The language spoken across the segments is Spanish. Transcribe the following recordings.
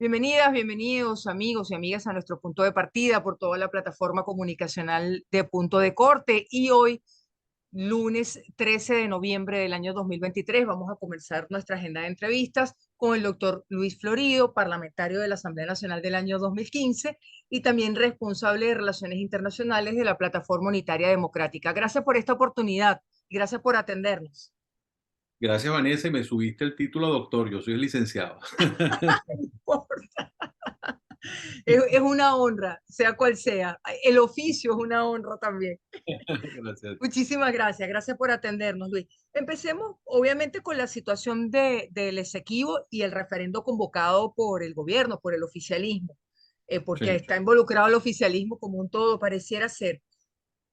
Bienvenidas, bienvenidos amigos y amigas a nuestro punto de partida por toda la plataforma comunicacional de Punto de Corte. Y hoy, lunes 13 de noviembre del año 2023, vamos a comenzar nuestra agenda de entrevistas con el doctor Luis Florido, parlamentario de la Asamblea Nacional del año 2015 y también responsable de Relaciones Internacionales de la Plataforma Unitaria Democrática. Gracias por esta oportunidad y gracias por atendernos. Gracias, Vanessa, y me subiste el título a doctor. Yo soy el licenciado. Es una honra, sea cual sea. El oficio es una honra también. Gracias. Muchísimas gracias, gracias por atendernos, Luis. Empecemos, obviamente, con la situación del Esequibo y el referendo convocado por el gobierno, por el oficialismo, porque Sí. está involucrado el oficialismo como un todo, pareciera ser.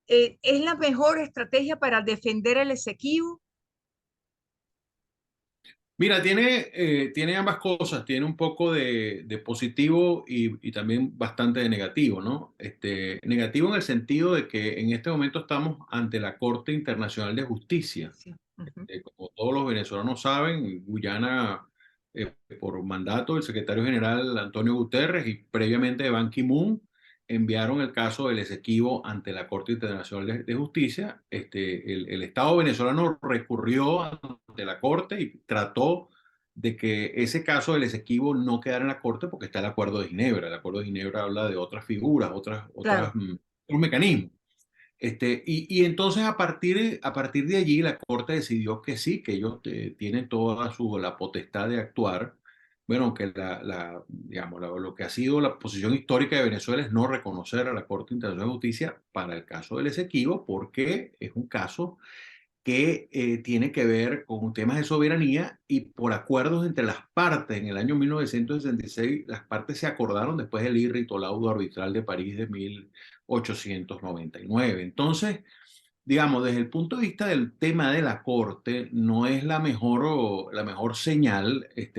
¿Es la mejor estrategia para defender el Esequibo? Mira, tiene ambas cosas. Tiene un poco de positivo y también bastante de negativo, ¿no? Negativo en el sentido de que en este momento estamos ante la Corte Internacional de Justicia. Sí. Ujú. Como todos los venezolanos saben, Guyana, por mandato del secretario general Antonio Guterres y previamente de Ban Ki-moon, enviaron el caso del Esequibo ante la Corte Internacional de Justicia. El Estado venezolano recurrió ante la Corte y trató de que ese caso del Esequibo no quedara en la Corte porque está el Acuerdo de Ginebra. El Acuerdo de Ginebra habla de otras figuras, Claro, otros mecanismos. Y entonces a partir de allí la Corte decidió que sí, que ellos tienen toda la potestad de actuar. Bueno, que digamos, lo que ha sido la posición histórica de Venezuela es no reconocer a la Corte Internacional de Justicia para el caso del Esequibo, porque es un caso que tiene que ver con temas de soberanía y por acuerdos entre las partes. En el año 1966, las partes se acordaron después del IRRI laudo arbitral de París de 1899. Entonces, digamos, desde el punto de vista del tema de la Corte, no es la mejor señal ok,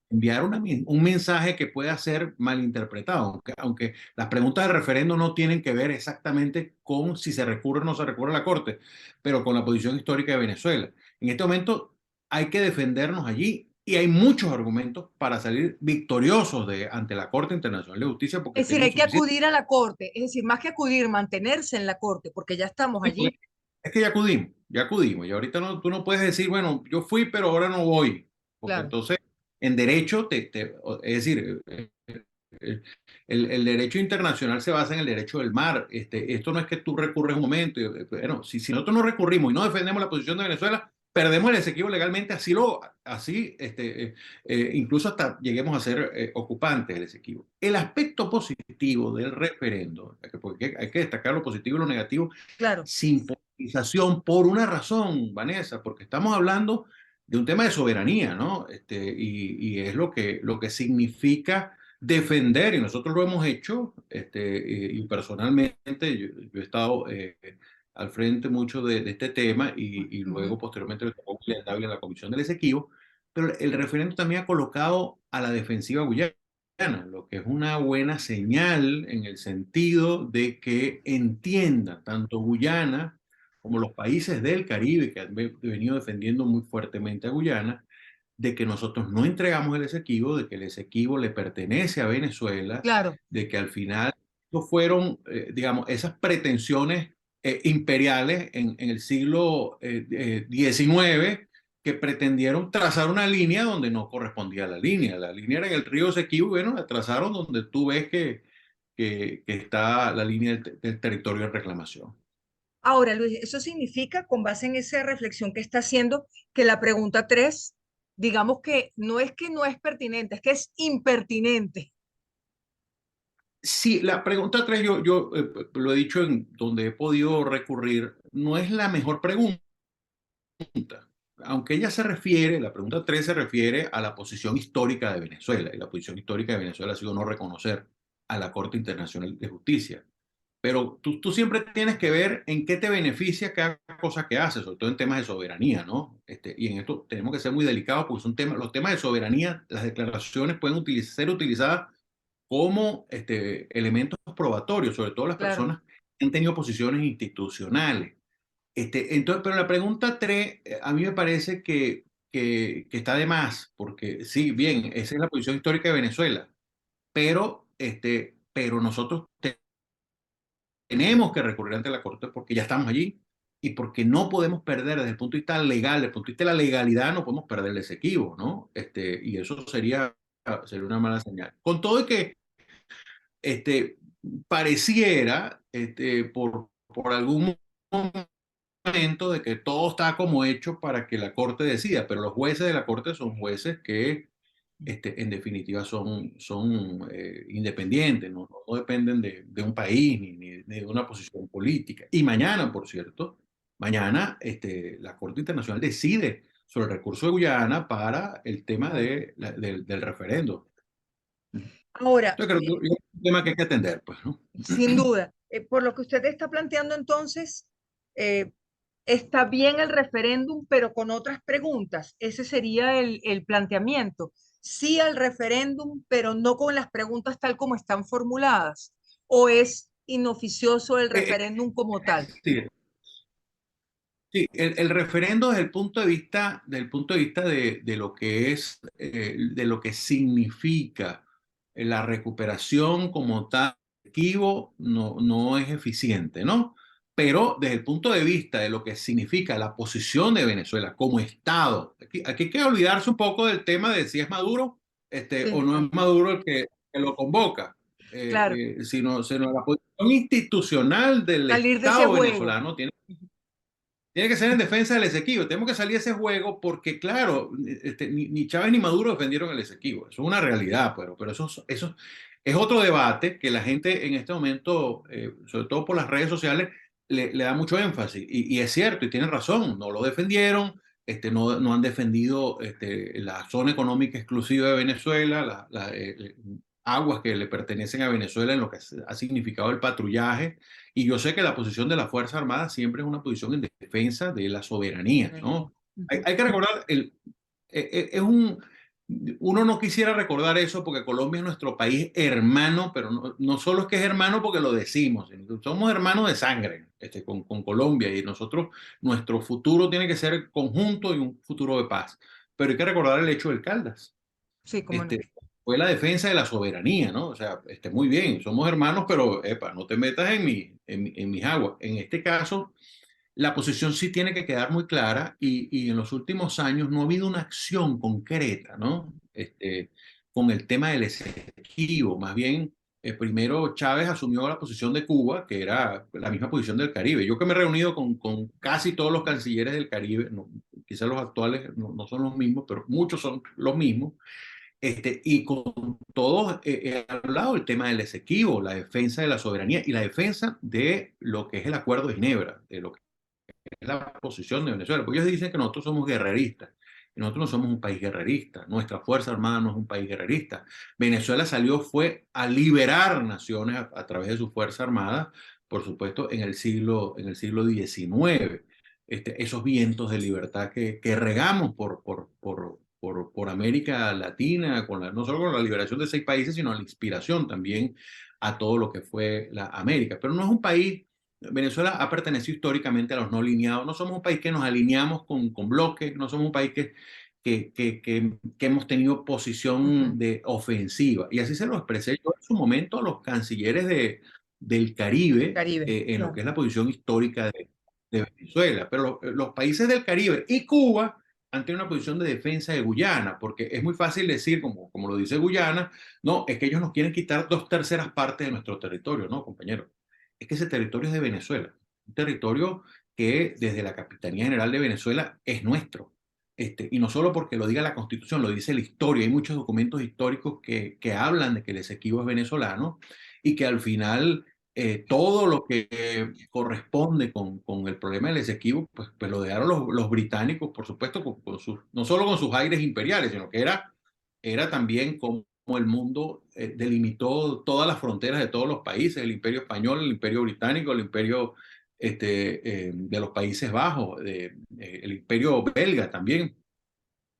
enviar un mensaje que pueda ser malinterpretado, aunque las preguntas del referendo no tienen que ver exactamente con si se recurre o no se recurre a la Corte, pero con la posición histórica de Venezuela. En este momento hay que defendernos allí y hay muchos argumentos para salir victoriosos ante la Corte Internacional de Justicia porque es decir, tenemos hay que suficiente. acudir a la corte, es decir, más que acudir, mantenerse en la corte, porque ya estamos Sí, porque allí. es que ya acudimos, y ahorita no, tú no puedes decir, bueno, yo fui, pero ahora no voy, porque Claro, entonces en derecho, es decir, el derecho internacional se basa en el derecho del mar. Esto no es que tú recurres un momento, bueno, si nosotros no recurrimos y no defendemos la posición de Venezuela, perdemos el Esequibo legalmente, incluso hasta lleguemos a ser ocupantes del Esequibo. El aspecto positivo del referendo, porque hay que destacar lo positivo y lo negativo, claro. sin politización, por una razón, Vanessa, porque estamos hablando de un tema de soberanía, ¿no? Y es lo que significa defender, y nosotros lo hemos hecho, y personalmente yo he estado al frente mucho de este tema, y Ujú. luego posteriormente le tocó a William Dávila en la Comisión del Esequibo, pero el referendo también ha colocado a la defensiva Guyana, lo que es una buena señal en el sentido de que entienda tanto Guyana como los países del Caribe que han venido defendiendo muy fuertemente a Guyana, de que nosotros no entregamos el Esequibo, de que el Esequibo le pertenece a Venezuela, Claro. de que al final no fueron, digamos, esas pretensiones imperiales en el siglo XIX, que pretendieron trazar una línea donde no correspondía a la línea. La línea era en el río Esequibo, y bueno, la trazaron donde tú ves que está la línea del territorio de reclamación. Ahora, Luis, eso significa, con base en esa reflexión que está haciendo, que la pregunta 3, digamos que no es pertinente, es que es impertinente. Sí, la pregunta 3 yo lo he dicho en donde he podido recurrir, no es la mejor pregunta. Aunque la pregunta 3 se refiere a la posición histórica de Venezuela, y la posición histórica de Venezuela ha sido no reconocer a la Corte Internacional de Justicia. Pero tú siempre tienes que ver en qué te beneficia cada cosa que haces, sobre todo en temas de soberanía, ¿no? Y en esto tenemos que ser muy delicados porque los temas de soberanía, las declaraciones pueden ser utilizadas como elementos probatorios, sobre todo las Claro. personas que han tenido posiciones institucionales. Entonces, pero la pregunta 3 a mí me parece que que está de más, porque sí, bien, esa es la posición histórica de Venezuela, pero nosotros tenemos que recurrir ante la Corte porque ya estamos allí y porque no podemos perder desde el punto de vista legal, desde el punto de vista de la legalidad, no podemos perder el Esequibo, ¿no? Y eso sería una mala señal. Con todo y que pareciera, por algún momento, de que todo está como hecho para que la Corte decida, pero los jueces de la Corte son jueces que en definitiva son independientes, no dependen de un país ni de una posición política. Y mañana, por cierto, mañana la Corte Internacional decide sobre el recurso de Guyana para el tema del referendo. Ahora, Yo creo que es un tema que hay que atender, pues, ¿no? sin duda, por lo que usted está planteando entonces, eh, está bien el referéndum, pero con otras preguntas. Ese sería el planteamiento. Sí al referéndum, pero no con las preguntas tal como están formuladas. ¿O es inoficioso el Eh, referéndum como tal? sí, sí, el referendo desde el punto de vista, de lo que es, de lo que significa la recuperación como tal, archivo, no es eficiente, ¿no? Pero desde el punto de vista de lo que significa la posición de Venezuela como Estado, aquí hay que olvidarse un poco del tema de si es Maduro, o Sí, no es Maduro el que lo convoca, claro. sino la posición institucional del Salir de ese Estado juego. venezolano tiene que ser en defensa del Esequibo. Tenemos que salir de ese juego porque, claro, ni Chávez ni Maduro defendieron el Esequibo. Eso es una realidad, pero eso es otro debate que la gente en este momento, sobre todo por las redes sociales, le da mucho énfasis. Y es cierto, y tienen razón, no lo defendieron, no han defendido la zona económica exclusiva de Venezuela, aguas que le pertenecen a Venezuela en lo que ha significado el patrullaje. Y yo sé que la posición de la Fuerza Armada siempre es una posición en defensa de la soberanía, Soberanía. ¿no? Ujú. Hay que recordar, es un, uno no quisiera recordar eso porque Colombia es nuestro país hermano, pero no solo es que es hermano porque lo decimos, sino que somos hermanos de sangre con Colombia y nosotros, nuestro futuro tiene que ser conjunto y un futuro de paz. Pero hay que recordar el hecho del Caldas. Sí, cómo no. este, Fue la defensa de la soberanía, ¿no? O sea, muy bien, somos hermanos, pero epa, no te metas en mis aguas. En este caso, la posición sí tiene que quedar muy clara y en los últimos años no ha habido una acción concreta, ¿no? Con el tema del Esequibo. Más bien, primero Chávez asumió la posición de Cuba, que era la misma posición del Caribe. Yo que me he reunido con casi todos los cancilleres del Caribe, quizás los actuales no son los mismos, pero muchos son los mismos. Y con todos he hablado del tema del Esequibo, la defensa de la soberanía y la defensa de lo que es el Acuerdo de Ginebra, de lo que es la posición de Venezuela. Porque ellos dicen que nosotros somos guerreristas. Y nosotros no somos un país guerrerista. Nuestra Fuerza Armada no es un país guerrerista. Venezuela fue a liberar naciones a través de su Fuerza Armada, por supuesto, en el siglo XIX. Esos vientos de libertad que regamos por América Latina, no solo con la liberación de 6 países, sino la inspiración también a todo lo que fue la América. Pero no es un país. Venezuela ha pertenecido históricamente a los no alineados. No somos un país que nos alineamos con bloques, no somos un país que hemos tenido posición Ujú. de ofensiva. Y así se lo expresé yo en su momento a los cancilleres del Caribe, Caribe, en lo que claro. es la posición histórica de Venezuela. Pero los países del Caribe y Cuba han tenido una posición de defensa de Guyana, porque es muy fácil decir, como lo dice Guyana, no, es que ellos nos quieren quitar 2/3 partes de nuestro territorio, ¿no, compañero? Es que ese territorio es de Venezuela, un territorio que desde la Capitanía General de Venezuela es nuestro. Y no solo porque lo diga la Constitución, lo dice la historia. Hay muchos documentos históricos que hablan de que el Esequibo es venezolano y que al final todo lo que corresponde con el problema del Esequibo, pues lo dejaron los británicos, por supuesto, no solo con sus aires imperiales, sino que era también como el mundo delimitó todas las fronteras de todos los países, el Imperio Español, el Imperio Británico, el Imperio de los Países Bajos, el Imperio Belga también,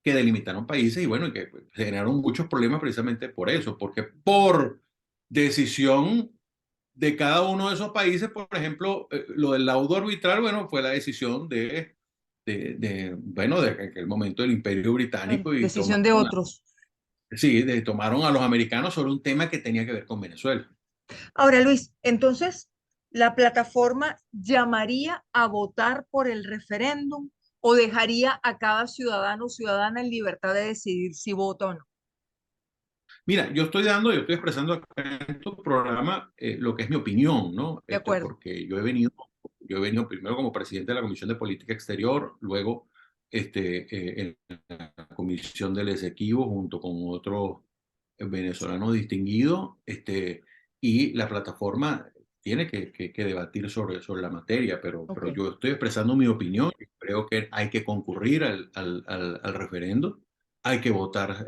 que delimitaron países y bueno, y que pues, generaron muchos problemas precisamente por eso, porque por decisión de cada uno de esos países, por ejemplo, lo del laudo arbitral, bueno, fue la decisión bueno, de aquel momento del Imperio Bueno, Británico y decisión de otros. sí, tomaron a los americanos sobre un tema que tenía que ver con Venezuela. Ahora, Luis, entonces, ¿la plataforma llamaría a votar por el referéndum o dejaría a cada ciudadano o ciudadana en libertad de decidir si vota o no? Mira, yo estoy expresando acá en tu programa lo que es mi opinión, ¿no? De acuerdo. Porque yo he venido primero como presidente de la Comisión de Política Exterior, luego en la Comisión del Esequibo junto con otros venezolanos distinguidos, y la plataforma tiene que debatir sobre la materia, Ok, pero yo estoy expresando mi opinión. Yo creo que hay que concurrir al referendo. Hay que votar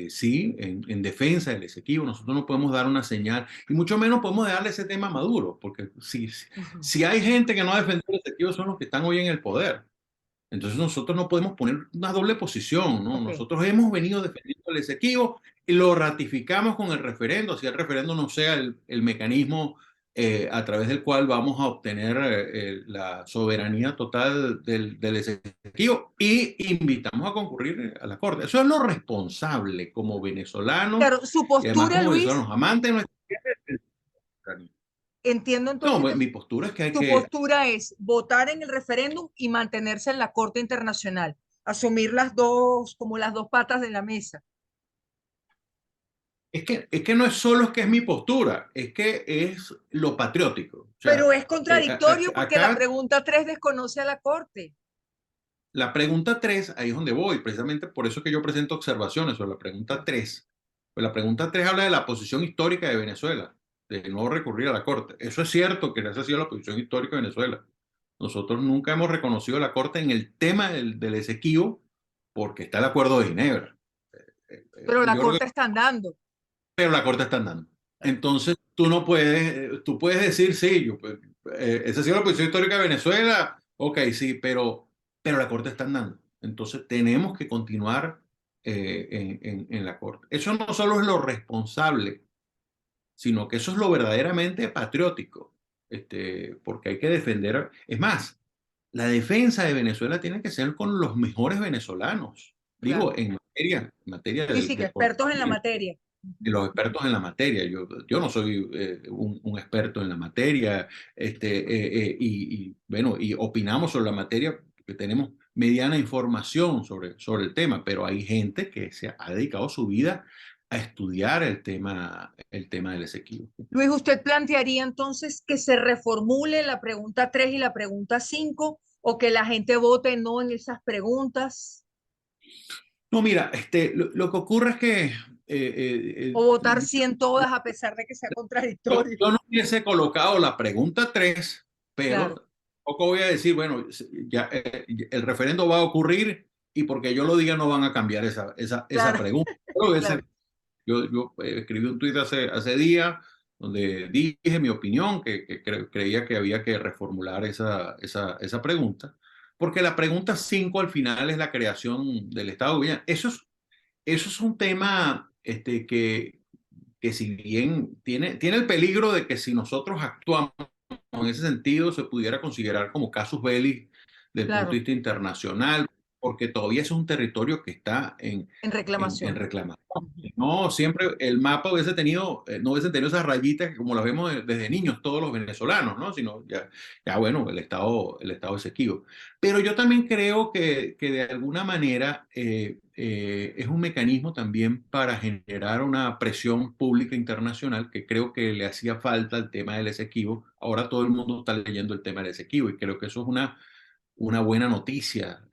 sí en defensa del Esequibo. Nosotros no podemos dar una señal, y mucho menos podemos darle ese tema a Maduro, porque ujú, si hay gente que no ha defendido el Esequibo son los que están hoy en el poder. Entonces nosotros no podemos poner una doble posición, ¿no? ok. Nosotros hemos venido defendiendo el Esequibo y lo ratificamos con el referendo, si el referendo no sea el mecanismo a través del cual vamos a obtener la soberanía total del Esequibo, y invitamos a concurrir a la Corte. Eso es lo responsable como venezolanos, Claro, su y además postura, como Luis, venezolanos amantes de nuestra tierra. entiendo No, entonces que mi postura es que hay su que. postura es votar en el referéndum y mantenerse en la Corte Internacional, asumir las dos, como las dos patas de la mesa. Es que no es solo es que es mi postura, es que es lo patriótico. O Pero sea, es contradictorio porque la acá pregunta 3 desconoce a la Corte. la pregunta 3 ahí es donde voy, precisamente por eso que yo presento observaciones sobre la pregunta 3. Pues la pregunta 3 habla de la posición histórica de Venezuela, de no recurrir a la Corte. Eso es cierto que esa ha sido la posición histórica de Venezuela. Nosotros nunca hemos reconocido a la Corte en el tema del Esequibo porque está el Acuerdo de Ginebra. Pero la Yo creo que Corte está andando. pero la Corte está andando. Entonces, tú no puedes, tú puedes decir, sí, esa ha sido la posición histórica de Venezuela, ok, sí, pero la Corte está andando. Entonces, tenemos que continuar en la Corte. Eso no solo es lo responsable, sino que eso es lo verdaderamente patriótico, porque hay que defender. Es más, la defensa de Venezuela tiene que ser con los mejores venezolanos, digo, Claro. en materia Sí, sí, que de expertos en la materia. de los expertos en la materia. Yo no soy un experto en la materia, bueno, y opinamos sobre la materia porque tenemos mediana información sobre el tema, pero hay gente que se ha dedicado su vida a estudiar el tema del Esequibo. Luis, ¿usted plantearía entonces que se reformule la pregunta 3 y la pregunta 5 o que la gente vote no en esas preguntas No, mira, lo que ocurre es que o votar sí en todas a pesar de que sea contradictorio? yo no hubiese colocado la pregunta 3, pero Claro, tampoco voy a decir, bueno, ya el referendo va a ocurrir y porque yo lo diga no van a cambiar esa claro, pregunta. Creo que claro. yo escribí un tuit hace días donde dije mi opinión, que creía que había que reformular esa pregunta, porque la pregunta 5 al final es la creación del Estado de Guyana. Eso es un tema que si bien tiene el peligro de que si nosotros actuamos en ese sentido se pudiera considerar como casus belli del punto de Claro, vista internacional, porque todavía es un territorio que está en en reclamación. reclamación. Ujú. No, siempre el mapa no hubiese tenido esas rayitas que como las vemos desde niños todos los venezolanos, ¿no? Sino ya bueno, el estado es Esequibo. Pero yo también creo que de alguna manera es un mecanismo también para generar una presión pública internacional que creo que le hacía falta al tema del Esequibo. Ahora todo el mundo está leyendo el tema del Esequibo y creo que eso es una buena noticia.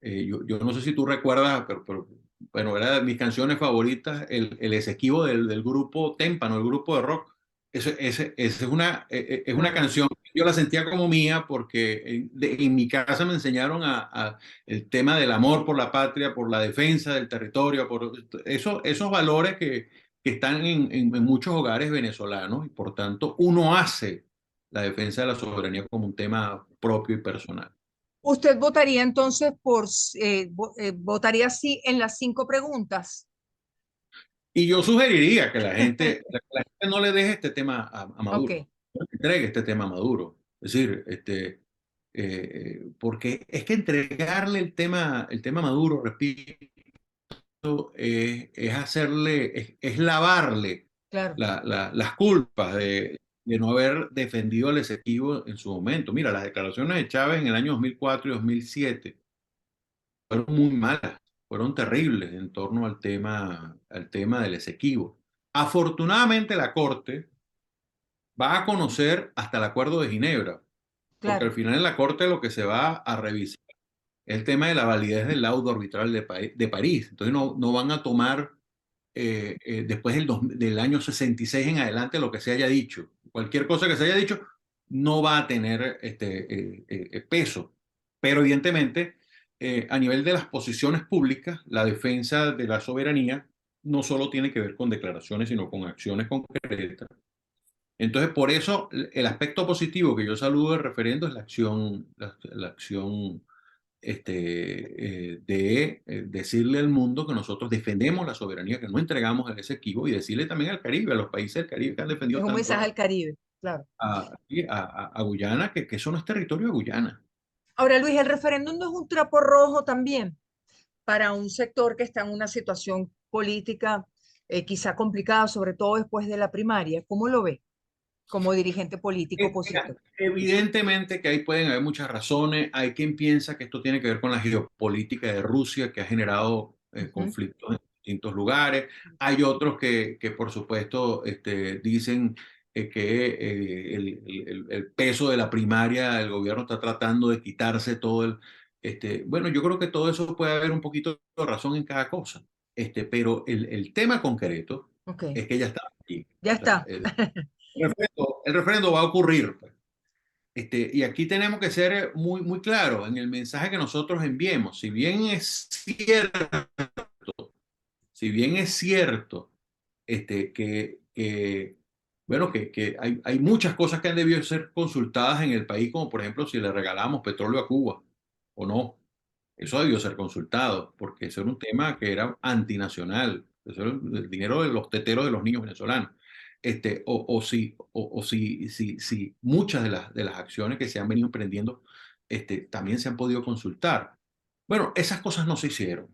Yo no sé si tú recuerdas, pero bueno, era de mis canciones favoritas, el Esequibo del grupo Témpano, el grupo de rock. Es una Claro. canción que yo la sentía como mía porque en mi casa me enseñaron el tema del amor por la patria, por la defensa del territorio, por esos valores que están en muchos hogares venezolanos y por tanto uno hace la defensa de la soberanía como un tema propio y personal. ¿Usted votaría entonces votaría sí en las 5 preguntas? Y yo sugeriría que la gente no le deje este tema a Ok, Maduro, no le entregue este tema a Maduro. Es decir, porque es que entregarle el tema a Maduro, repito, es hacerle, es lavarle Claro, las culpas de no haber defendido al Esequibo en su momento. Mira, las declaraciones de Chávez en el año 2004 y 2007 fueron muy malas, fueron terribles en torno al tema del Esequibo. Afortunadamente la Corte va a conocer hasta el Acuerdo de Ginebra, porque al claro. final en la Corte lo que se va a revisar es el tema de la validez del laudo arbitral de París. Entonces no van a tomar después del año 66 en adelante lo que se haya dicho. Cualquier cosa que se haya dicho no va a tener peso. Pero evidentemente, a nivel de las posiciones públicas, la defensa de la soberanía no solo tiene que ver con declaraciones, sino con acciones concretas. Entonces, por eso, el aspecto positivo que yo saludo del referendo es la acción de decirle al mundo que nosotros defendemos la soberanía, que no entregamos el Esequibo, y decirle también al Caribe, a los países del Caribe que han Es defendido un tanto mensaje al Caribe, claro. a Guyana, que eso no es territorio de Guyana. Ahora, Luis, el referéndum no es un trapo rojo también para un sector que está en una situación política quizá complicada, sobre todo después de la primaria. ¿Cómo lo ve como dirigente político Mira, opositor? evidentemente que ahí pueden haber muchas razones. Hay quien piensa que esto tiene que ver con la geopolítica de Rusia, que ha generado Ujú. conflictos en distintos lugares. Hay otros que por supuesto, dicen que el peso de la primaria, el gobierno está tratando de quitarse todo bueno, yo creo que todo eso puede haber un poquito de razón en cada cosa. Pero el tema concreto Ok, es que ya está aquí. ya O sea, está. el referendo va a ocurrir, pues. Y aquí tenemos que ser muy, muy claros en el mensaje que nosotros enviemos. Si bien es cierto bueno, que hay muchas cosas que han debido ser consultadas en el país, como por ejemplo si le regalamos petróleo a Cuba o no. Eso debió ser consultado, porque eso era un tema que era antinacional. Eso era el dinero de los teteros de los niños venezolanos. Si muchas de las acciones que se han venido emprendiendo también se han podido consultar. Bueno, esas cosas no se hicieron.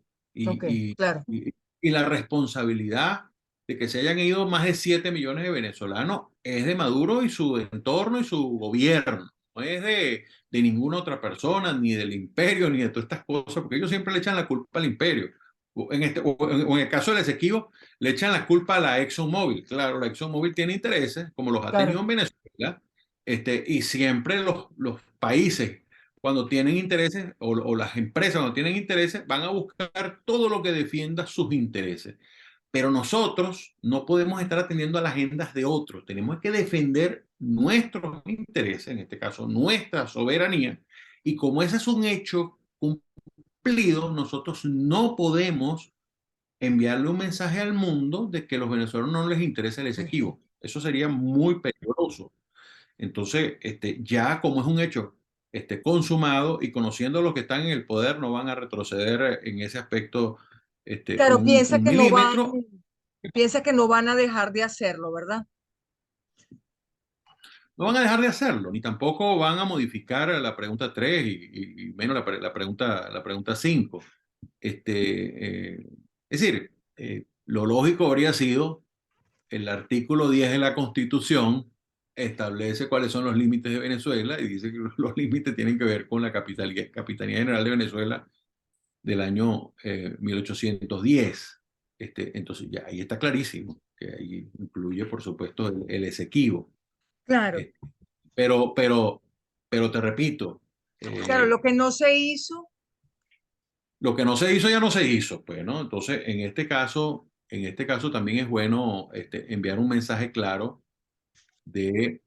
Ok, Y, y, claro, y la responsabilidad de que se hayan ido más de 7 millones de venezolanos es de Maduro y su entorno y su gobierno. No es de ninguna otra persona, ni del imperio, ni de todas estas cosas, porque ellos siempre le echan la culpa al imperio. O en el caso del Esequibo, le echan la culpa a la ExxonMobil. Claro, la ExxonMobil tiene intereses, como los ha tenido claro. en Venezuela, y siempre los países, cuando tienen intereses, o las empresas cuando tienen intereses, van a buscar todo lo que defienda sus intereses. Pero nosotros no podemos estar atendiendo a las agendas de otros. Tenemos que defender nuestros intereses, en este caso nuestra soberanía. Y como ese es un hecho cumplido, nosotros no podemos enviarle un mensaje al mundo de que a los venezolanos no les interesa el Ujú. Esequibo. Eso sería muy peligroso. Entonces, ya como es un hecho consumado y conociendo a los que están en el poder, no van a retroceder en ese aspecto Claro, un milímetro. piensa que no van a dejar de hacerlo, ¿verdad? No van a dejar de hacerlo, ni tampoco van a modificar la pregunta 3 y menos la pregunta 5. Es decir, lo lógico habría sido el artículo 10 de la Constitución establece cuáles son los límites de Venezuela y dice que los límites tienen que ver con la Capitanía General de Venezuela del año 1810. Entonces, ya ahí está clarísimo, que ahí incluye, por supuesto, el Esequibo. Claro, Eh, pero, pero, pero te repito, claro, eh, lo que no se hizo, lo que no se hizo ya no se hizo, pues, ¿no? Entonces, en este caso también es bueno enviar un mensaje claro de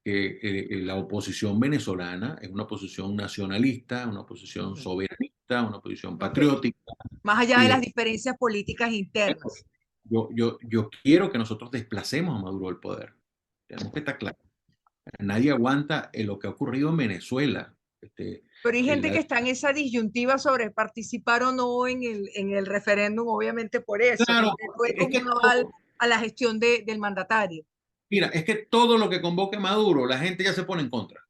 que la oposición venezolana es una oposición nacionalista, una oposición ujú, soberanista, una oposición ok, patriótica. más allá Y de las diferencias políticas internas. yo quiero que nosotros desplacemos a Maduro del poder. Tenemos que estar claros. Nadie aguanta lo que ha ocurrido en Venezuela. Pero hay gente La- que está en esa disyuntiva sobre participar o no en el referéndum, obviamente por eso, claro, porque no es es como que un aval a la gestión del mandatario. mira, es que todo lo que convoque Maduro, la gente ya se pone en contra.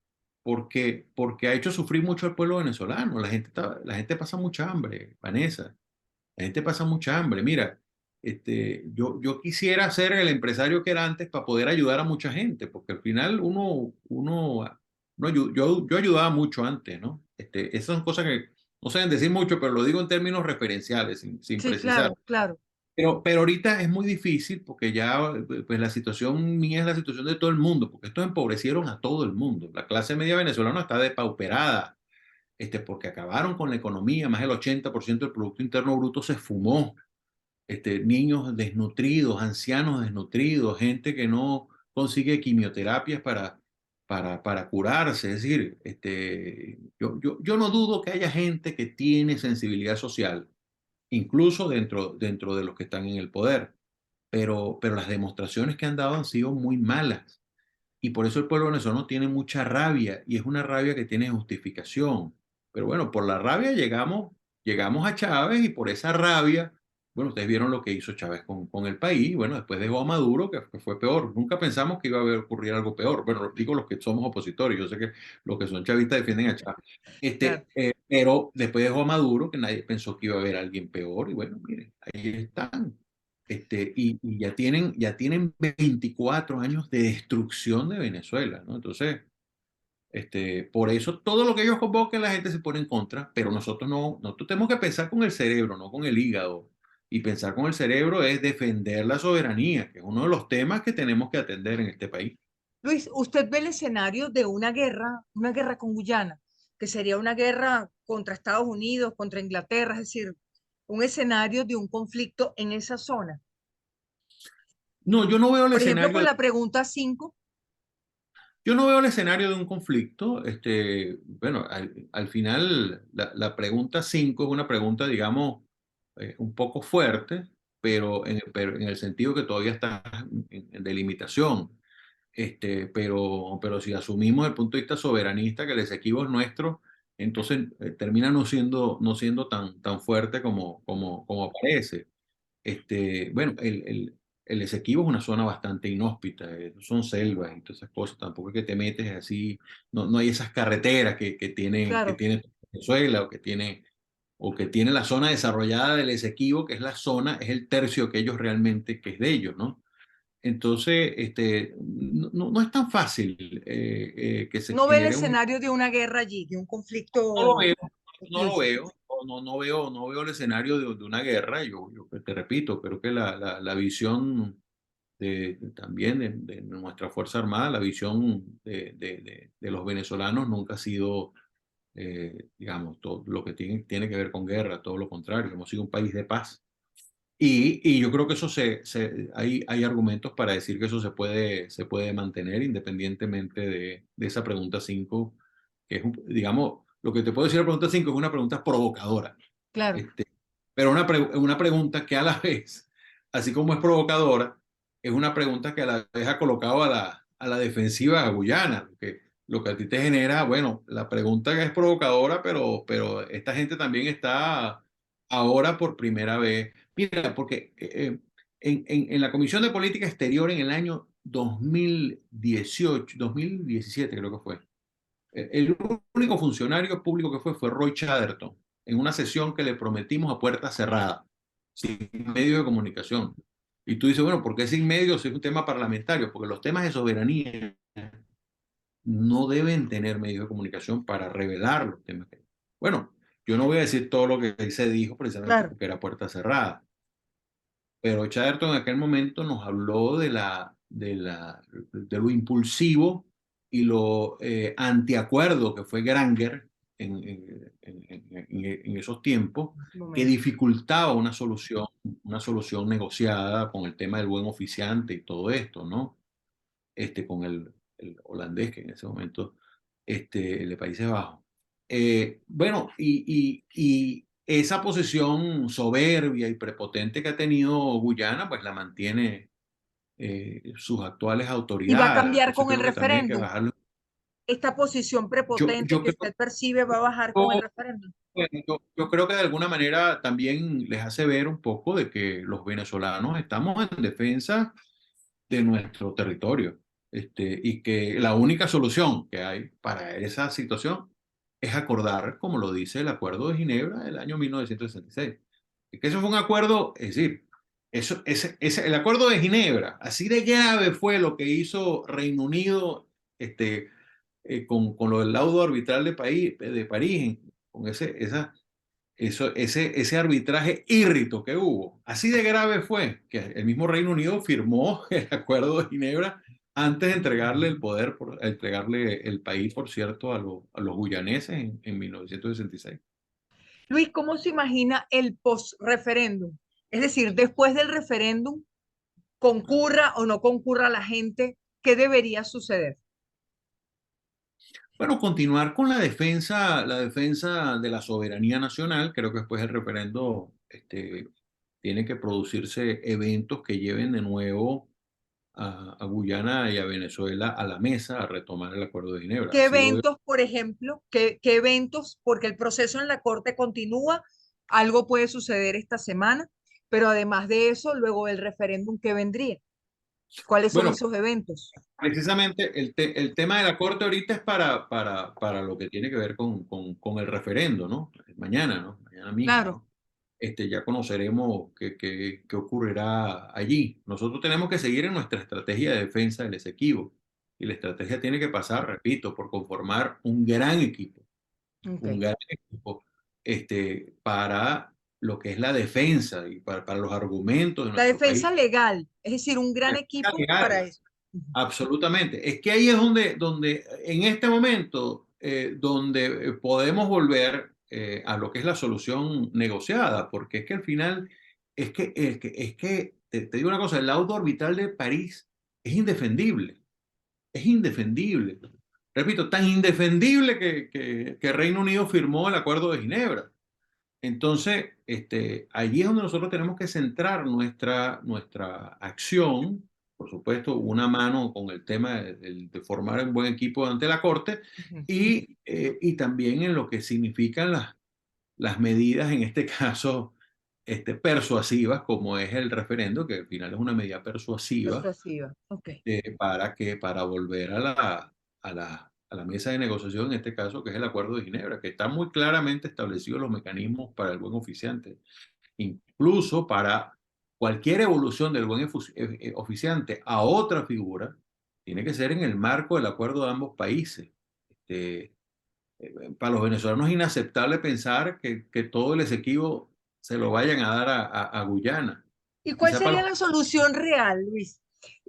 porque ha hecho sufrir mucho al pueblo venezolano. La gente pasa mucha hambre, Vanessa. La gente pasa mucha hambre. Mira, yo quisiera ser el empresario que era antes para poder ayudar a mucha gente, porque al final yo ayudaba mucho antes, ¿no? Esas son cosas que no se deben decir mucho, pero lo digo en términos referenciales, sin Sí, precisar. claro, claro, Pero ahorita es muy difícil porque ya, pues la situación mía es la situación de todo el mundo, porque estos empobrecieron a todo el mundo. La clase media venezolana está depauperada, porque acabaron con la economía, más del 80% del Producto Interno Bruto se esfumó. Niños desnutridos, ancianos desnutridos, gente que no consigue quimioterapias para curarse. Es decir, yo no dudo que haya gente que tiene sensibilidad social, incluso dentro de los que están en el poder, pero las demostraciones que han dado han sido muy malas. Y por eso el pueblo venezolano tiene mucha rabia y es una rabia que tiene justificación. Pero bueno, por la rabia llegamos a Chávez y por esa rabia, bueno, ustedes vieron lo que hizo Chávez con el país. Bueno, después dejó a Maduro, que fue peor. Nunca pensamos que iba a ocurrir algo peor. Bueno, digo los que somos opositores. Yo sé que los que son chavistas defienden a Chávez. claro. Pero después dejó a Maduro, que nadie pensó que iba a haber alguien peor. Y bueno, miren, ahí están. Y ya tienen 24 años de destrucción de Venezuela, ¿no? Entonces, por eso todo lo que ellos convoquen la gente se pone en contra, pero nosotros no, nosotros tenemos que pensar con el cerebro, no con el hígado. Y pensar con el cerebro es defender la soberanía, que es uno de los temas que tenemos que atender en este país. Luis, ¿usted ve el escenario de una guerra con Guyana, que sería una guerra contra Estados Unidos, contra Inglaterra, es decir, un escenario de un conflicto en esa zona? No, yo no veo el Por ejemplo, con escenario. la pregunta 5. Yo no veo el escenario de un conflicto. Bueno, al final la pregunta 5 es una pregunta, digamos, un poco fuerte, pero en el sentido que todavía está en delimitación. Pero si asumimos el punto de vista soberanista que el Esequibo es nuestro, entonces termina no siendo tan fuerte como parece. Bueno, el Esequibo es una zona bastante inhóspita, son selvas y todas esas cosas, tampoco es que te metes así, no hay esas carreteras que Claro, tiene Venezuela o que tiene la zona desarrollada del Esequibo, que es la zona, es el tercio que ellos realmente, que es de ellos, ¿no? Entonces, no es tan fácil que se no ve el genere un. escenario de una guerra allí, de un No lo conflicto veo, no lo explícito. veo, no veo el escenario de una guerra. Yo te repito, creo que la visión también de nuestra Fuerza Armada, la visión de los venezolanos nunca ha sido, digamos, todo lo que tiene que ver con guerra, todo lo contrario, hemos sido un país de paz. Y yo creo que hay argumentos para decir que eso se puede mantener independientemente de esa pregunta 5 que es, digamos, lo que te puedo decir de la pregunta 5 es una pregunta provocadora. Claro, Este, pero una pregunta que a la vez, así como es provocadora, es una pregunta que a la vez ha colocado a la defensiva a Guyana, lo que a ti te genera, bueno, la pregunta que es provocadora, pero esta gente también está ahora por primera vez. Mira, porque en la Comisión de Política Exterior en el año 2018, 2017 creo que fue, el único funcionario público que fue Roy Chatterton, en una sesión que le prometimos a puerta cerrada, sin medios de comunicación. Y tú dices, bueno, ¿por qué sin medios? Es un tema parlamentario, porque los temas de soberanía no deben tener medios de comunicación para revelar los temas que. Bueno, yo no voy a decir todo lo que se dijo precisamente claro. porque era puerta cerrada, pero Chatterton en aquel momento nos habló de lo impulsivo y lo antiacuerdo que fue Granger en esos tiempos, En ese que momento. dificultaba una solución negociada con el tema del buen oficiante y todo esto, ¿no? Con el holandés, que en ese momento, el de Países Bajos. Bueno, y esa posición soberbia y prepotente que ha tenido Guyana, pues la mantiene sus actuales Y va a autoridades. cambiar Entonces con el creo que también hay que referéndum. bajarlo. Esta posición Yo, prepotente yo que creo, usted percibe va a bajar con el yo, referéndum. bueno, yo creo que de alguna manera también les hace ver un poco de que los venezolanos estamos en defensa de nuestro territorio. y que la única solución que hay para esa situación es acordar, como lo dice el Acuerdo de Ginebra del año 1966. Es que eso fue un acuerdo, es decir, el Acuerdo de Ginebra, así de grave fue lo que hizo Reino Unido con lo del laudo arbitral de París, con ese arbitraje írrito que hubo. Así de grave fue que el mismo Reino Unido firmó el Acuerdo de Ginebra antes de entregarle el poder, entregarle el país, por cierto, a los guyaneses en 1966. Luis, ¿cómo se imagina el post-referéndum? Es decir, después del referéndum, concurra o no concurra la gente, ¿qué debería suceder? Bueno, continuar con la defensa de la soberanía nacional. Creo que después del referendo tiene que producirse eventos que lleven de nuevo a Guyana y a Venezuela a la mesa a retomar el Acuerdo de Ginebra. ¿Qué Así lo veo. eventos, por ejemplo, qué eventos, porque el proceso en la Corte continúa, algo puede suceder esta semana, pero además de eso, luego el referéndum, ¿qué vendría? ¿Cuáles son Bueno, esos eventos? precisamente el tema de la Corte ahorita es para lo que tiene que ver con el referendo, ¿no? Mañana, ¿no? Mañana mismo, Claro, ¿no? Ya conoceremos qué ocurrirá allí. Nosotros tenemos que seguir en nuestra estrategia de defensa del Esequibo. Y la estrategia tiene que pasar, repito, por conformar ok. un gran equipo para lo que es la defensa y para los argumentos de La nuestro defensa país. legal, es decir, un gran equipo para eso. Ujú. Absolutamente. Es que ahí es donde en este momento, donde podemos volver a lo que es la solución negociada, porque es que al final, te digo una cosa, el laudo arbitral de París es indefendible. Repito, tan indefendible que Reino Unido firmó el Acuerdo de Ginebra. Entonces, allí es donde nosotros tenemos que centrar nuestra acción, por supuesto, una mano con el tema de formar un buen equipo ante la Corte Ujú. y también en lo que significan las medidas, en este caso, persuasivas, como es el referendo, que al final es una medida persuasiva Persuasiva, ok. para volver a la mesa de negociación, en este caso, que es el Acuerdo de Ginebra, que está muy claramente establecidos los mecanismos para el buen oficiante, incluso para cualquier evolución del buen oficiante a otra figura, tiene que ser en el marco del acuerdo de ambos países. Este, para los venezolanos es inaceptable pensar que todo el Esequibo se lo vayan a dar a Guyana. ¿Y cuál Quizá para sería los la solución real, Luis?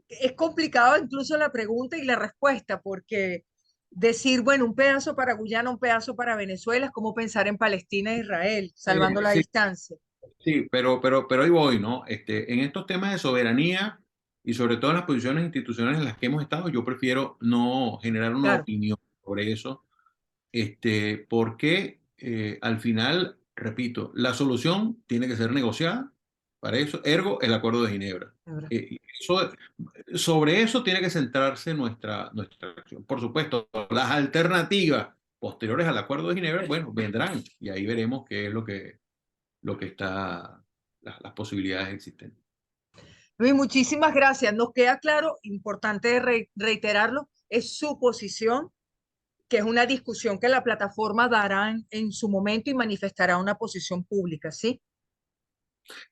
Es complicado incluso la pregunta y la respuesta, porque decir, bueno, un pedazo para Guyana, un pedazo para Venezuela, es como pensar en Palestina e Israel, salvando la sí, distancia. sí, pero ahí voy, ¿no? En estos temas de soberanía y sobre todo en las posiciones institucionales en las que hemos estado, yo prefiero no generar una Claro, opinión sobre eso, porque al final, repito, la solución tiene que ser negociada, para eso, ergo el Acuerdo de Ginebra. ahora. Sobre eso tiene que centrarse nuestra acción. Por supuesto, las alternativas posteriores al Acuerdo de Ginebra, bueno, vendrán y ahí veremos qué es lo que está, las posibilidades existentes. Luis, muchísimas gracias. Nos queda claro, importante reiterarlo, es su posición, que es una discusión que la plataforma dará en su momento y manifestará una posición pública, ¿sí?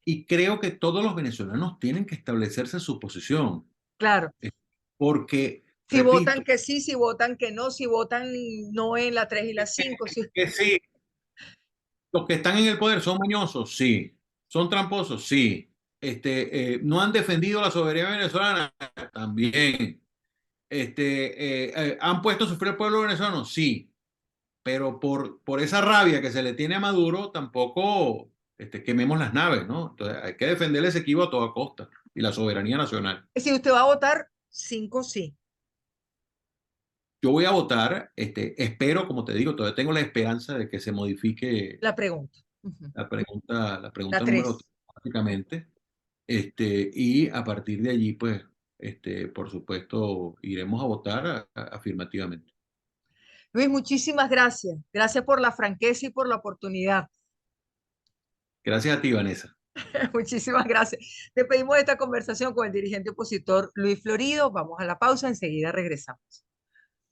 Y creo que todos los venezolanos tienen que establecerse su posición, Claro. eh, porque, Si votan repito, que sí, si votan que no, si votan no en la 3 y la 5, sí. que sí, los que están en el poder son mañosos, sí, son tramposos, sí, no han defendido la soberanía venezolana, también, han puesto a sufrir al pueblo venezolano, sí, pero por esa rabia que se le tiene a Maduro, tampoco quememos las naves, ¿no? Entonces hay que defender ese equipo a toda costa y la soberanía nacional. Si usted va a votar 5 sí, Yo voy a votar, espero, como te digo, todavía tengo la esperanza de que se modifique la pregunta. Ujú. la La pregunta número 3, 3. básicamente, y a partir de allí, pues, por supuesto, iremos a votar afirmativamente. Luis, muchísimas gracias. Gracias por la franqueza y por la oportunidad. Gracias a ti, Vanessa. Muchísimas gracias. Despedimos esta conversación con el dirigente opositor Luis Florido. Vamos a la pausa, enseguida regresamos.